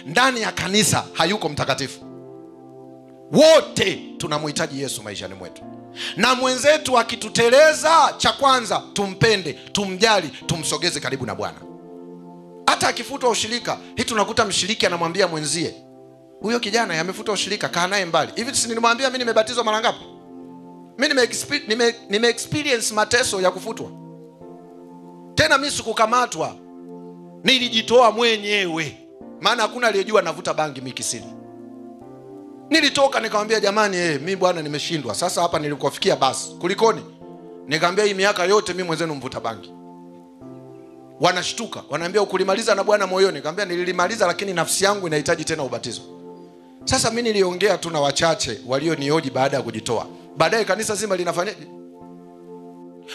ndani ya kanisa hayuko mtakatifu. Wote tunamhitaji Yesu maishani mwetu. Na mwenzetu akituteleza, cha kwanza tumpende, tumjali, tumsogeze karibu na Bwana. Hata akifutwa ushirika, hii tunakuta mshiriki anamwambia mwenzie, huyo kijana amefutwa ushirika, kaa naye mbali. Hivi si nilimwambia mimi nimebatizwa mara ngapi? Mimi nime experience mateso ya kufutwa. Tena mimi sikukamatwa, nilijitoa mwenyewe. Maana hakuna aliyejua navuta bangi mimi kisiri. Nilitoka nikamwambia jamani, mimi bwana nimeshindwa. Sasa hapa nilikofikia basi. Kulikoni? Nikamwambia hii miaka yote mimi mwenzenu mvuta bangi. Wanashtuka, wanaambia ukulimaliza na Bwana moyoni. Nikamwambia nililimaliza, lakini nafsi yangu inahitaji tena ubatizo. Sasa mimi niliongea tu na wachache walionioji baada ya kujitoa. Baadaye kanisa zima linafanyaje?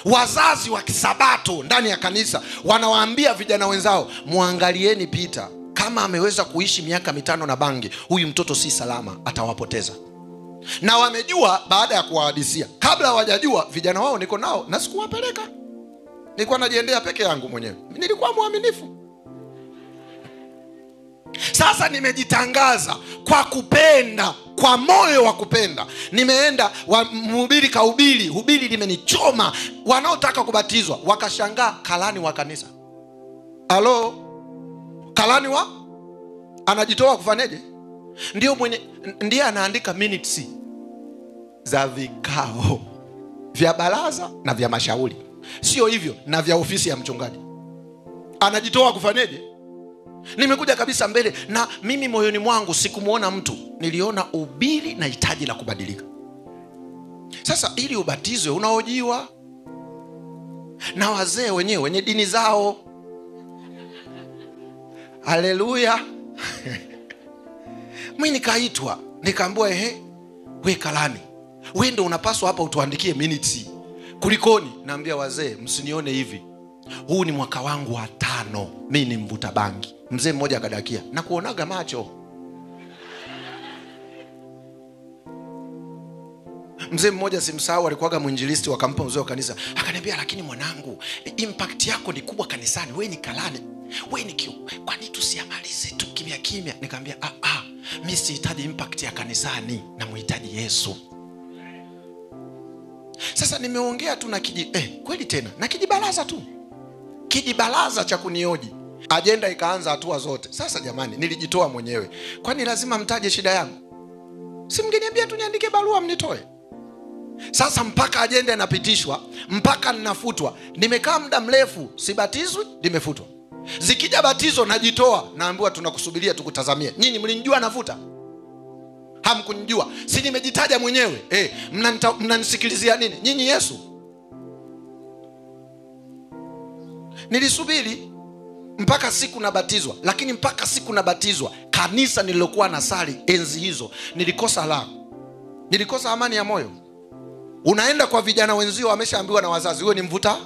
Wazazi wa kisabato ndani ya kanisa wanawaambia vijana wenzao, muangalieni Peter, kama ameweza kuishi miaka 5 na bangi, huyu mtoto si salama, atawapoteza. Na wamejua baada ya kuwahadisia. Kabla hawajajua, vijana wao niko nao na sikuwapeleka. Nilikuwa najiendea peke yangu mwenyewe. Nilikuwa mwaminifu. Sasa nimejitangaza kwa kupenda, kwa moyo wa kupenda. Nimeenda mhubiri kahubiri, hubiri limenichoma. Wanaotaka kubatizwa wakashangaa, kalani wa kanisa. Halo? Kalani wa? Anajitoa kufanyaje? Ndiye anaandika minutes za vikao vya baraza na vya mashauri. Sio hivyo, na vya ofisi ya mchungaji. Anajitoa kufanyaje? Nimekuja kabisa mbele, na mimi moyoni mwangu sikumuona mtu, niliona ubiri na hitaji la kubadilika. Sasa ili ubatizwe unaojiwa na wazee wenyewe wenye dini zao. Haleluya. Mimi nikaitwa, nikaambiwa we kalani, wewe ndio unapaswa hapa utuandikie minutes. Kulikoni? Naambia wazee, msinione hivi, huu ni mwaka wangu wa 5 mimi ni mvuta bangi. Mzee mmoja akadakia, na kuonaga macho. Mzee mmoja simsahau, alikuwaga mwinjilisti, wakampa mzee wa kanisa. Akaniambia, lakini mwanangu, impact yako ni kubwa kanisani, wewe ni kalani, wewe ni kio, kwa nini tusiamalize tu kimya kimya? Nikamwambia mimi sihitaji impact ya kanisani, na muhitaji Yesu. Sasa nimeongea tu na kweli tena na kijibaraza tu, kijibaraza cha kunioji. Agenda ikaanza hatua zote. Sasa jamani, nilijitoa mwenyewe. Kwani lazima mtaje shida yangu? Si mngeniambia tu niandike barua mnitoe. Sasa mpaka agenda inapitishwa, mpaka ninafutwa. Nimekaa muda mrefu, sibatizwi, nimefutwa. Zikija batizo najitoa, naambiwa tunakusubiria tukutazamie. Nyinyi mlinijua nafuta? Hamkunijua. Si nimejitaja mwenyewe. Mnanisikilizia nini? Nyinyi Yesu. Nilisubiri mpaka siku nabatizwa, lakini mpaka siku nabatizwa kanisa nililokuwa nasali enzi hizo nilikosa amani ya moyo. Unaenda kwa vijana wenzio wameshaambiwa na wazazi, wewe ni mvuta.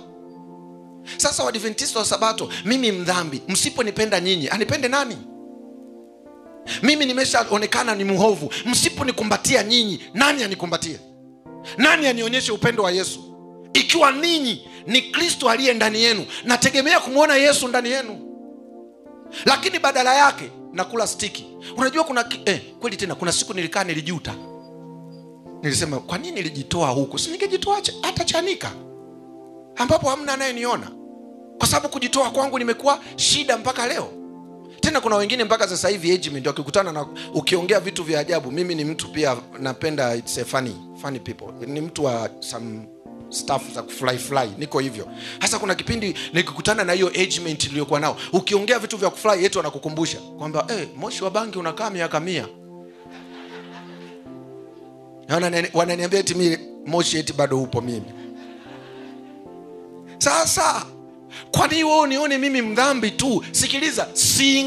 Sasa Waadventista wa Sabato, mimi mdhambi, msiponipenda nyinyi, anipende nani? Mimi nimeshaonekana ni mhovu, msiponikumbatia nyinyi, nani anikumbatie? Nani anionyeshe upendo wa Yesu? Ikiwa ninyi ni Kristo aliye ndani yenu, nategemea kumuona Yesu ndani yenu. Lakini badala yake nakula stiki. Unajua kuna kweli tena kuna siku nilikaa nilijuta. Nilisema, kwa nini nilijitoa huku? Si ningejitoa hata Chanika, ambapo hamna anayeniona. Kwa sababu kujitoa kwangu nimekuwa shida mpaka leo. Tena kuna wengine mpaka sasa hivi ndio akikutana na ukiongea vitu vya ajabu. Mimi ni mtu pia napenda, it's a funny people. Ni mtu wa some stuff za fly, niko hivyo. Hasa kuna kipindi nikikutana na hiyo agement niliyokuwa nao, ukiongea vitu vya kufly yetu anakukumbusha kwamba moshi wa bangi unakaa miaka 100. Wananiambia eti mimi moshi eti bado upo mimi. Sasa kwa nini wewe unione mimi mdhambi tu? Sikiliza, si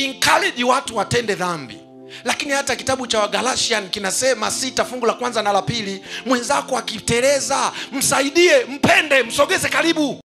encourage watu watende dhambi. Lakini hata kitabu cha Galatians kinasema 6 fungu la 1 na la 2, mwenzako akiteleza msaidie, mpende, msogeze karibu.